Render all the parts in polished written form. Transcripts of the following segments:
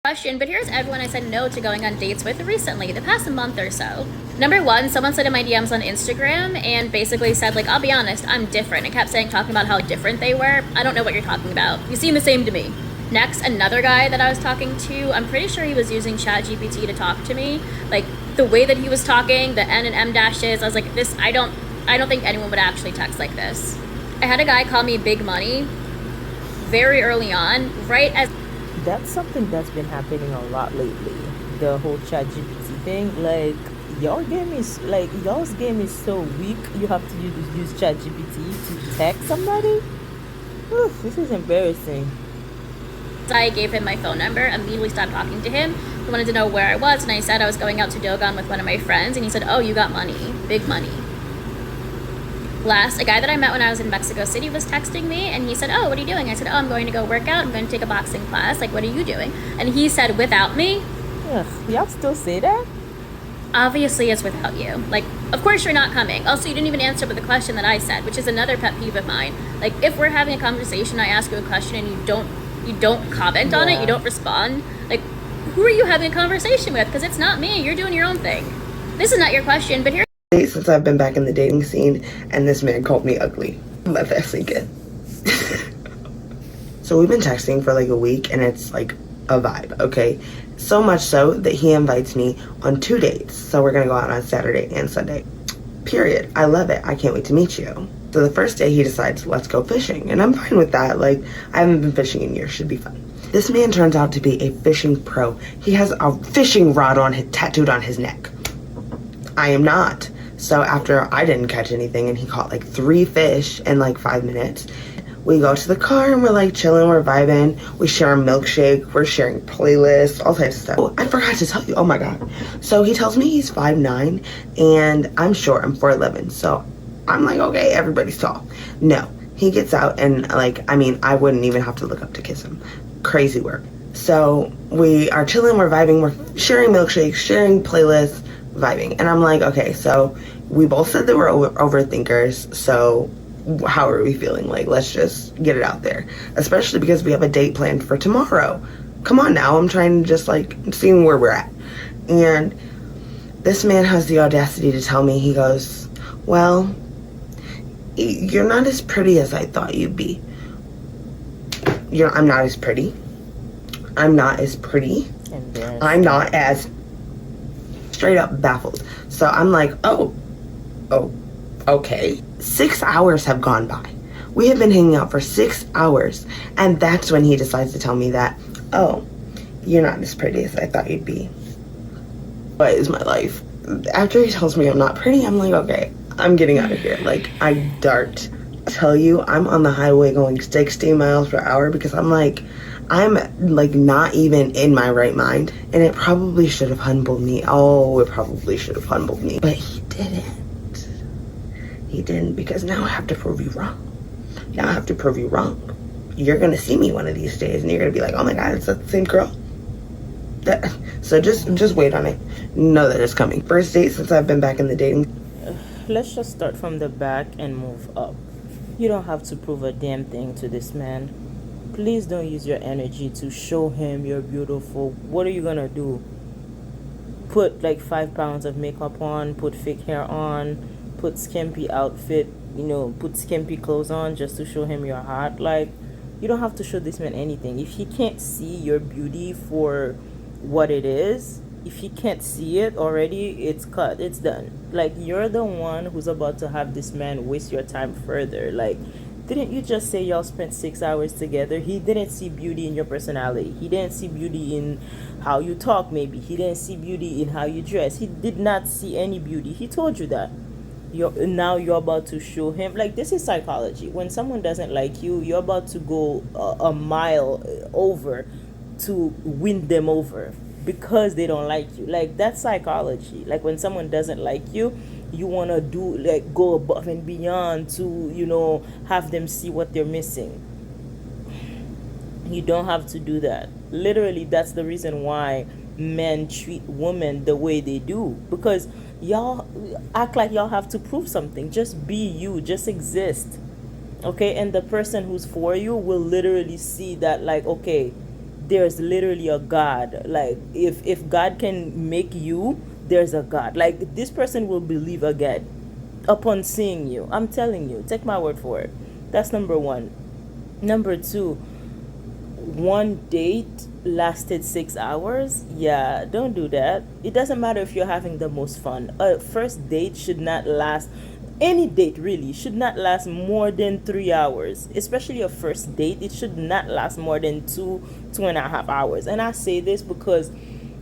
Question, but here's everyone I said no to going on dates with recently, the past month or so. Number one, someone slid in my DMs on Instagram and basically said, like, I'll be honest, I'm different. And kept talking about how different they were. I don't know what you're talking about. You seem the same to me. Next, another guy that I was talking to, I'm pretty sure he was using ChatGPT to talk to me. Like, the way that he was talking, the N and M dashes, I was like, I don't think anyone would actually text like this. I had a guy call me big money very early on, right as That's something that's been happening a lot lately. The whole ChatGPT thing, like y'all's game is so weak. You have to use ChatGPT to text somebody. Oof, this is embarrassing. I gave him my phone number, immediately stopped talking to him. He wanted to know where I was, and I said I was going out to Dogon with one of my friends, and he said, oh, you got money, big money. Last, a guy that I met when I was in Mexico City was texting me, and he said, oh, what are you doing? I said, oh, I'm going to go work out. I'm going to take a boxing class. Like, what are you doing? And he said, without me? Ugh, y'all still say that? Obviously, it's without you. Like, of course you're not coming. Also, you didn't even answer with the question that I said, which is another pet peeve of mine. Like, if we're having a conversation, I ask you a question, and you don't comment on it, you don't respond. Like, who are you having a conversation with? Because it's not me. You're doing your own thing. This is not your question, but here. Since I've been back in the dating scene, and this man called me ugly. Let that sink in. So we've been texting for like a week, and it's like a vibe, okay? So much so that he invites me on 2 dates. So we're gonna go out on Saturday and Sunday. Period. I love it. I can't wait to meet you. So the first day he decides, let's go fishing. And I'm fine with that. Like, I haven't been fishing in years. Should be fun. This man turns out to be a fishing pro. He has a fishing rod tattooed on his neck. I am not. So after I didn't catch anything and he caught like 3 fish in like 5 minutes, we go to the car and we're like chilling, we're vibing, we share a milkshake, we're sharing playlists, all types of stuff. Oh, I forgot to tell you, oh my God. So he tells me he's 5'9", and I'm short, I'm 4'11". So I'm like, okay, everybody's tall. No, he gets out and like, I mean, I wouldn't even have to look up to kiss him. Crazy work. So we are chilling, we're vibing, we're sharing milkshakes, sharing playlists, vibing. And I'm like, okay, so we both said that we're overthinkers, so how are we feeling? Like, let's just get it out there. Especially because we have a date planned for tomorrow. Come on now, I'm trying to just like seeing where we're at. And this man has the audacity to tell me, he goes, well, you're not as pretty as I thought you'd be. I'm not as pretty. I'm not as pretty. I'm not as straight up baffled. So I'm like, oh, okay. 6 hours have gone by. We have been hanging out for 6 hours, and that's when he decides to tell me that, oh, you're not as pretty as I thought you'd be. What is my life? After he tells me I'm not pretty, I'm like, okay, I'm getting out of here. Like, I dart. I tell you, I'm on the highway going 60 miles per hour because I'm like not even in my right mind, and it probably should have humbled me. Oh, it probably should have humbled me, but he didn't. He didn't, because now I have to prove you wrong. Now I have to prove you wrong. You're gonna see me one of these days, and you're gonna be like, oh my God, it's the same girl. So just wait on it. Know that it's coming. First date since I've been back in the dating. Let's just start from the back and move up. You don't have to prove a damn thing to this man. Please don't use your energy to show him you're beautiful. What are you gonna do? Put like 5 pounds of makeup on, put fake hair on, put skimpy outfit, put skimpy clothes on just to show him you're hot. Like, you don't have to show this man anything. If he can't see your beauty for what it is, if he can't see it already, it's cut, it's done. Like, you're the one who's about to have this man waste your time further. Like, didn't you just say y'all spent 6 hours together? He didn't see beauty in your personality. He didn't see beauty in how you talk, maybe. He didn't see beauty in how you dress. He did not see any beauty. He told you that. Now you're about to show him. Like, this is psychology. When someone doesn't like you, you're about to go a mile over to win them over because they don't like you. Like, that's psychology. Like, when someone doesn't like you, you want to go above and beyond to have them see what they're missing. You don't have to do that. Literally, that's the reason why men treat women the way they do, because y'all act like y'all have to prove something. Just be you, just exist, okay? And the person who's for you will literally see that, like, okay, there's literally a God. Like if God can make you, there's a God. Like this person will believe again upon seeing you. I'm telling you, take my word for it. That's number one. Number two, one date lasted 6 hours. Yeah, don't do that. It doesn't matter if you're having the most fun. A first date should not last, any date really should not last more than 3 hours, especially a first date. It should not last more than 2.5 hours. And I say this because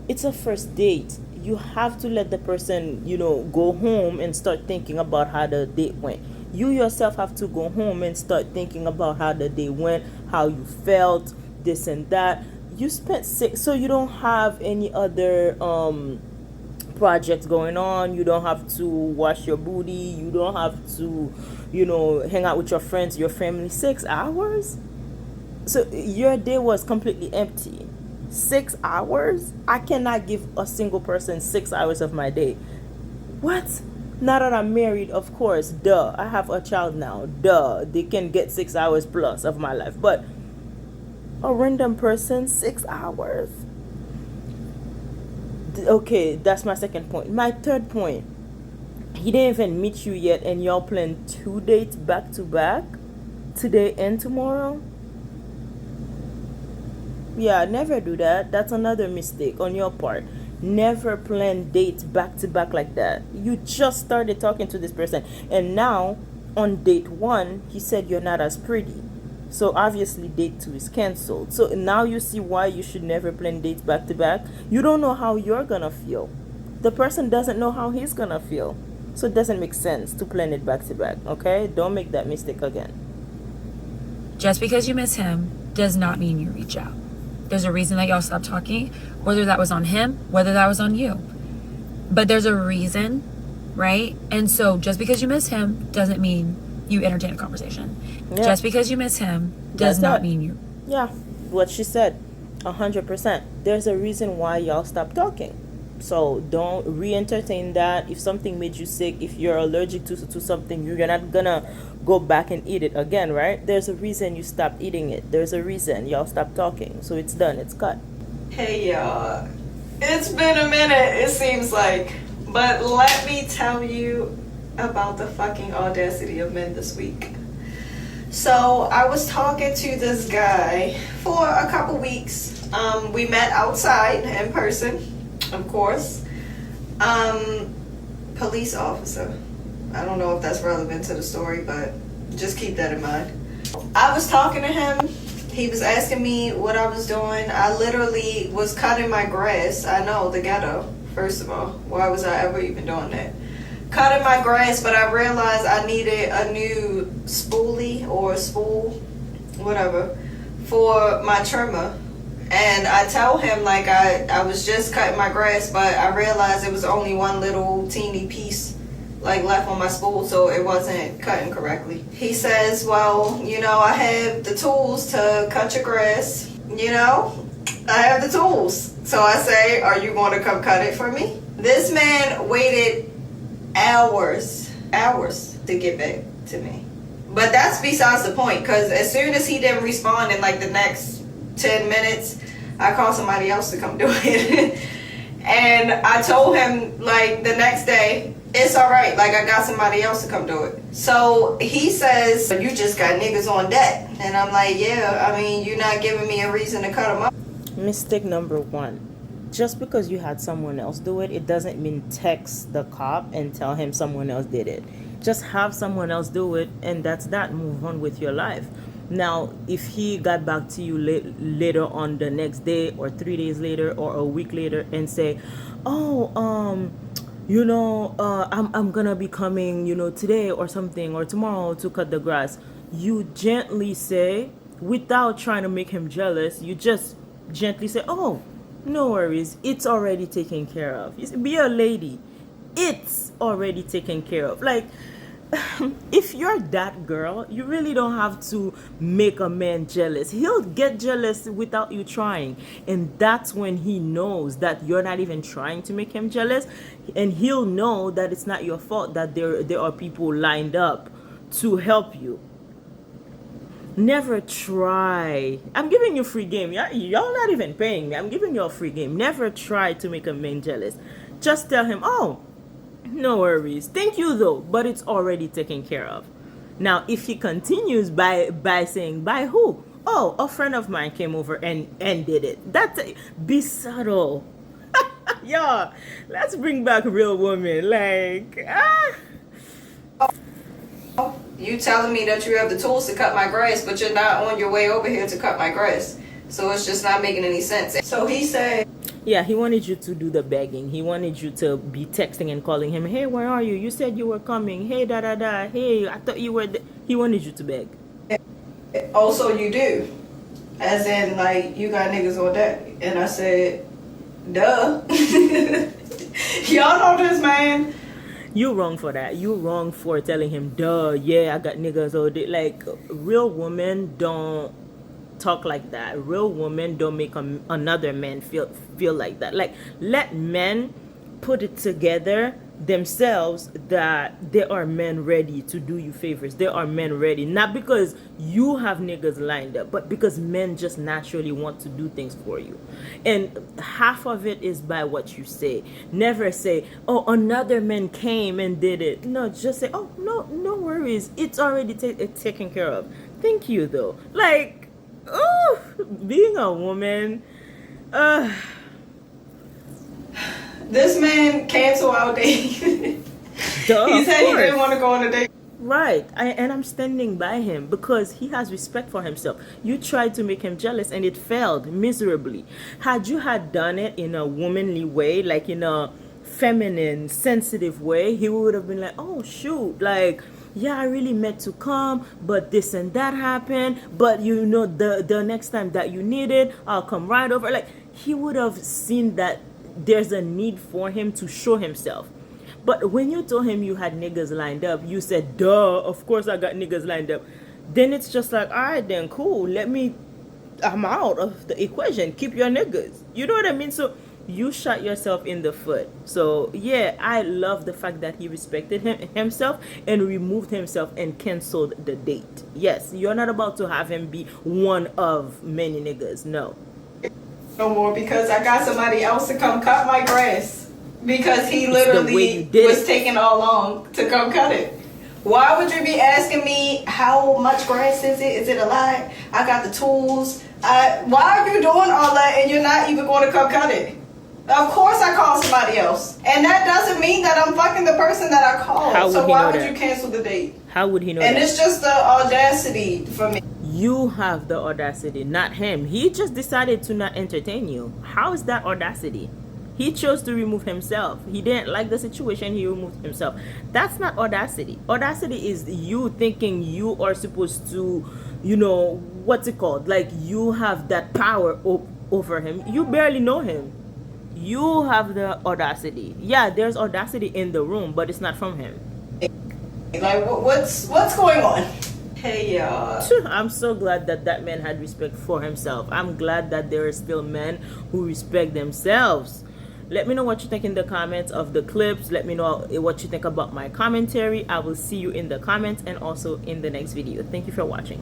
it's a first date. You have to let the person, go home and start thinking about how the date went. You yourself have to go home and start thinking about how the day went, how you felt, this and that. You spent six, so you don't have any other projects going on. You don't have to wash your booty. You don't have to, hang out with your friends, your family. 6 hours? So your day was completely empty. 6 hours? I cannot give a single person 6 hours of my day. What? Now that I'm married, of course, duh. I have a child now. Duh. They can get 6 hours plus of my life. But a random person, 6 hours? Okay, that's my second point. My third point, he didn't even meet you yet, and y'all plan 2 dates back to back, today and tomorrow. Yeah, never do that. That's another mistake on your part. Never plan dates back to back like that. You just started talking to this person, and now on date one, he said you're not as pretty. So obviously date two is canceled. So now you see why you should never plan dates back to back. You don't know how you're gonna feel. The person doesn't know how he's gonna feel. So it doesn't make sense to plan it back to back, okay? Don't make that mistake again. Just because you miss him does not mean you reach out. There's a reason that y'all stopped talking, whether that was on him, whether that was on you. But there's a reason, right? And so just because you miss him doesn't mean you entertain a conversation. Yeah. Just because you miss him does not mean you. Yeah, what she said, 100%. There's a reason why y'all stopped talking. So don't re-entertain that. If something made you sick, if you're allergic to something, you're not gonna go back and eat it again, right? There's a reason you stopped eating it. There's a reason y'all stopped talking. So it's done. It's cut. Hey y'all, it's been a minute, it seems like, but let me tell you about the fucking audacity of men this week. So I was talking to this guy for a couple weeks. We met outside in person, of course. Police officer. I don't know if that's relevant to the story, but just keep that in mind. I was talking to him. He was asking me what I was doing. I literally was cutting my grass. I know, the ghetto, first of all. Why was I ever even doing that? Cutting my grass, but I realized I needed a new spoolie or spool, whatever, for my trimmer. And I tell him, like, I was just cutting my grass, but I realized it was only one little teeny piece, like, left on my spool, so it wasn't cutting correctly. He says, well, I have the tools to cut your grass, I have the tools. So I say, are you going to come cut it for me? This man waited hours to get back to me. But that's besides the point, because as soon as he didn't respond in like the next 10 minutes, I called somebody else to come do it. And I told him like the next day, it's all right, like I got somebody else to come do it. So he says, you just got niggas on deck. And I'm like, yeah, I mean, you're not giving me a reason to cut them up. Mistake number one. Just because you had someone else do it, it doesn't mean text the cop and tell him someone else did it. Just have someone else do it, and that's that. Move on with your life. Now, if he got back to you later on the next day or 3 days later or a week later and say, oh, I'm gonna be coming, today or something or tomorrow to cut the grass, you gently say, without trying to make him jealous, you just gently say, oh, no worries, it's already taken care of. Be a lady. It's already taken care of. Like, if you're that girl, you really don't have to make a man jealous. He'll get jealous without you trying. And that's when he knows that you're not even trying to make him jealous. And he'll know that it's not your fault, that there are people lined up to help you. Never try. I'm giving you free game. Y'all not even paying me. I'm giving you a free game. Never try to make a man jealous. Just tell him, oh, no worries. Thank you though, but it's already taken care of. Now, if he continues by saying, by who? Oh, a friend of mine came over and did it. Be subtle. Yeah, let's bring back real women. Like, You telling me that you have the tools to cut my grass, but you're not on your way over here to cut my grass. So it's just not making any sense. So he said, yeah, he wanted you to do the begging. He wanted you to be texting and calling him. Hey, where are you? You said you were coming. Hey, da da da. Hey, I thought you were. He wanted you to beg. oh, so you do? As in, like, you got niggas on deck. And I said, duh. Y'all know this man. You wrong for that. You wrong for telling him, duh, yeah, I got niggas all day. Like, real women don't talk like that. Real women don't make another man feel like that. Like, let men put it together themselves that there are men ready to do you favors. There are men ready, not because you have niggas lined up, but because men just naturally want to do things for you. And half of it is by what you say. Never say, oh, another man came and did it. No, just say, oh, no worries, it's already taken care of. Thank you though. Like, oh, being a woman, this man canceled our date. duh, He said he of didn't course. want to go on a date. Right, and I'm standing by him because he has respect for himself. You tried to make him jealous and it failed miserably. Had you had done it in a womanly way, like in a feminine, sensitive way, he would have been like, oh shoot, like, yeah, I really meant to come, but this and that happened. But you know, the next time that you need it, I'll come right over. Like, he would have seen that there's a need for him to show himself. But when you told him you had niggas lined up, you said, duh, of course I got niggas lined up. Then it's just like, all right, then cool. I'm out of the equation. Keep your niggas. You know what I mean? So you shot yourself in the foot. So yeah, I love the fact that he respected himself and removed himself and canceled the date. Yes, you're not about to have him be one of many niggas. No. No more because I got somebody else to come cut my grass. Because he It's the way literally you did was it. taking all along to come cut it. Why would you be asking me how much grass is it? Is it a lot? I got the tools. Why are you doing all that and you're not even going to come cut it? Of course I call somebody else. And that doesn't mean that I'm fucking the person that I called. How would So he why know would that? you cancel the date? How would he know And that? it's just the audacity for me. You have the audacity, not him. He just decided to not entertain you. How is that audacity? He chose to remove himself. He didn't like the situation, he removed himself. That's not audacity. Audacity is you thinking you are supposed to, you know, what's it called? Like you have that power over him. You barely know him. You have the audacity. Yeah, there's audacity in the room, but it's not from him. Like, what's going on? Hey, y'all. I'm so glad that that man had respect for himself. I'm glad that there are still men who respect themselves. Let me know what you think in the comments of the clips. Let me know what you think about my commentary. I will see you in the comments and also in the next video. Thank you for watching.